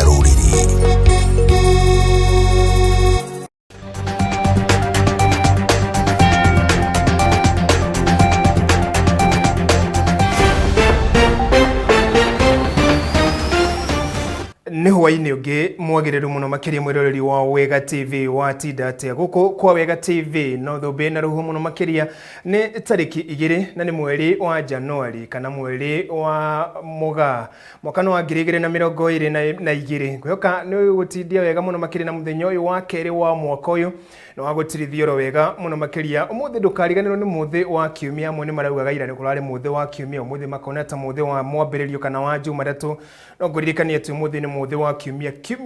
ria ruriri. Ni hwaini ungi mwagiriru muno makiria mwiroreri wa Wega TV wa tidate guku kwa Wega TV no thumbi na ruhu muno makiria ni tariki 2 na ni mweri wa Januari kana mweri wa Mugaa mwaka wa 2022 kwihoka ni gutindia wega muno makiria na muthenya uyu wa keri wa mwaka uyu no wagutirithio ro wega muno makiria umuthi ndukariganirwo ni muthi wa kiumia amwe ni maraugaga ira ni kurari muthi wa kiumia umuthi makona ta muthi wa mwambiririo kana wa Jumatatu no nguririkanie tu muthi ni muthi wa kiumia kia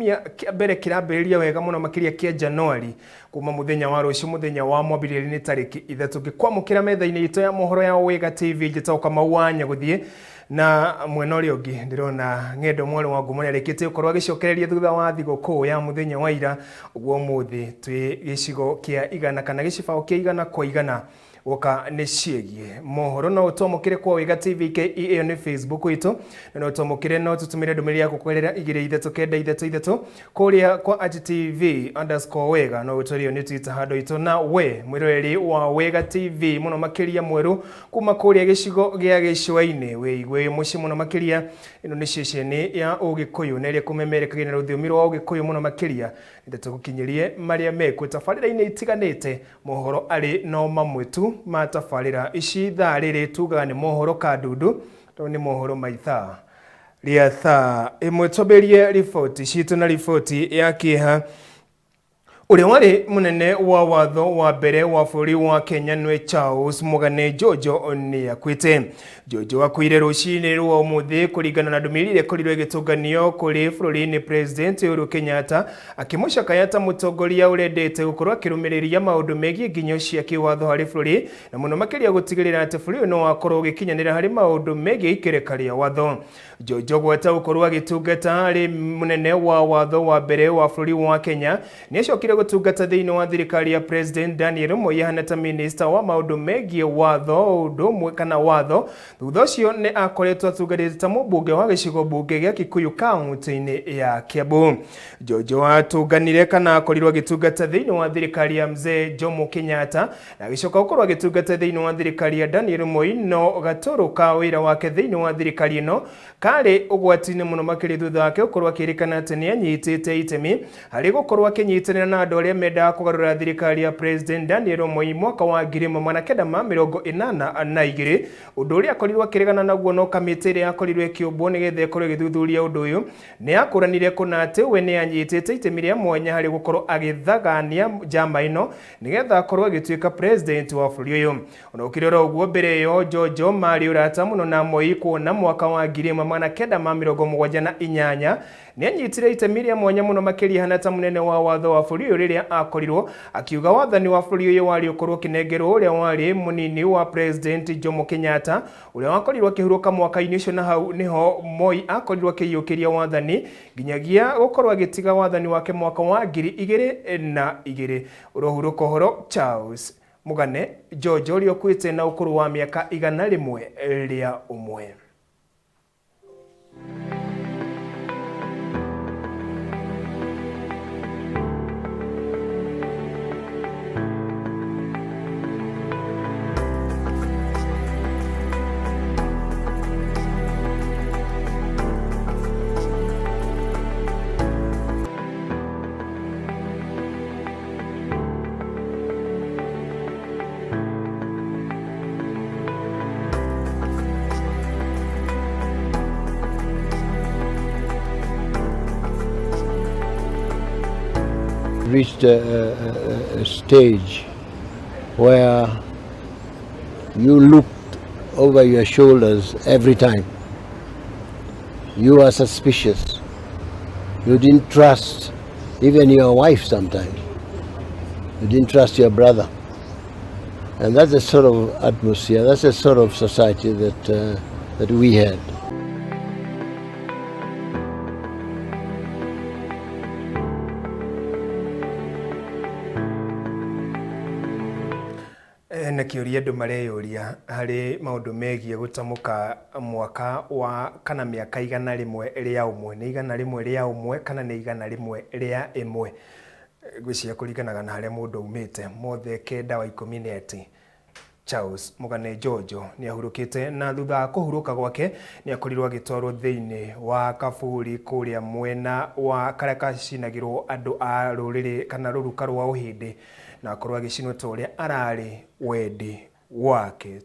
mbere kirambiriria wega muno makiria kia Januari kuma muthenya wa rucio muthenya wa mwambiririo ni tariki 3 ngikwamukira metha-ini itu ya mohoro ya Wega TV njitoka mauanya guthie na mwena uri ungi ndirona ngendo mwari wa ngumo yarikite ukorwa gicokereria thutha wa thigũkũ ya muthenya wa ira uguo muthi twi gicigo kia igana kana gicibao kia igana kwa igana woka ni ciegie mohoro no utomokire kwa Wega TV ke ni Facebook itu no utomokire no tutumire ndumiri ya kukwerera 2393 kuria kwa @tv_wega no utorio ni Twitter handle itu na we mwiroreri wa Wega TV muno makiria mweru kuma kuria gicigo gia gicwaini we igwe muci muno makiria ino ni ceceni ya Ugikuyu na iria kumemerekagira na rũthiomi rwa Ugikuyu muno makiria ndatugukinyirie maria meku tafarira-ini itiganite mohoro ari no mamwe tu matafarira ici thaa riri tugaga ni mohoro kadundu to ni mohoro maitha ria thaa imwe toberie ripoti citu na ripoti ya kiha uria wari munene wa watho wa mbere wa bũrũri wa Kenya nwe Charles Mugane Njonjo ni akwite. Njonjo akuire rucini rwa umuthi kuringana na ndumirire korirwe gitunganio kuri bũrũri-inĩ President Uhuru Kenyatta akimucakaya ta mutongoria urendete gukorwo akirumiriria maundu megie nginyo cia kiwatho hari bũrũri na muno makiria gutigirira ati bũrũri no akorwo gikinyanira hari maundu megie ikereka ria watho. Njonjo gweta gukorwo agitungata hari munene wa watho wa mbere wa bũrũri wa Kenya ni acokire gutungata thiini wa thirikari ya President Daniel Moi hana ta minister wa maundu megie watho undu mwe kana watho thutha ucio ni akoretwo atungatite ta mubunge wa gicigo bunge gia Kikuyu kaunti-ini ya Kiambu. Njonjo atunganire kana akorirwo agitungata thiini wa thirikari ya Mzee Jomo Kenyatta na gicoka gukorwo agitungata thiini wa thirikari ya Daniel Moi no gaturuka wira wake thiini wa thirikari ino kari ugwati-ini muno makiri thutha wake gukorwo akirikana ati ni anyitite itemi hari gukorwo akinyitanira na andu aria mendaga kugarura thirikari ya President Daniel Moi mwaka wa 1982 undu uria akorirwo akiregana naguo no kamiti iria akorirwo ikiumbwo nigetha ikorwo igithuthuria undu uyu ni akuranire kuna ati we ni anyitite itemi ria mwanya hari gukorwo agithagania njama ino nigetha akorwo agituika president wa bũrũri uyu. Ona ukirora uguo mbere yo Njonjo mari urata muno na Moi kuona mwaka wa 1978 ni anyitire itemi ria mwanya muno makiria hana ta munene wa watho wa bũrũri uyu riria akorirwo akiuga wathani wa bũrũri uyu wari ukorwo kinengerwo uria wari munini wa President Jomo Kenyatta uria wakorirwo akihuruka mwaka-ini ucio na hau niho Moi akorirwo akiyukiria wathani nginyagia gukorwo agitiga wathani wake mwaka wa 2002 urohuruka horo Charles Mugane Njonjo uri ukwite na ukuru wa miaka 100 ria umwe. Reached a stage where you looked over your shoulders every time. You were suspicious. You didn't trust even your wife sometimes. You didn't trust your brother. And that's the sort of atmosphere, that's the sort of society that we had. na kĩũria andũ mareyũria harĩ maũndũ megiĩ gũtamũka mwaka wa kana mĩaka 100 rĩa ũmwe, nĩ 100 rĩa ũmwe kana nĩ 100 rĩa ĩmwe. Gwĩciria kũringanaga na harĩa mũndũ aumĩte. Mothe kenda wa ikũmi nĩ ati Charles Mũgane Njonjo nĩ ahurũkĩte, na thutha wa kũhurũka gwake nĩ akorirwo agĩtwarwo thĩinĩ wa kaburi kũrĩa mwena wa karĩa gacinagĩrwo andũ a rũrĩrĩ kana rũruka rwa Ũhĩndĩ, na akorwo agĩcinwo ta ũrĩa ararĩ wendi wake.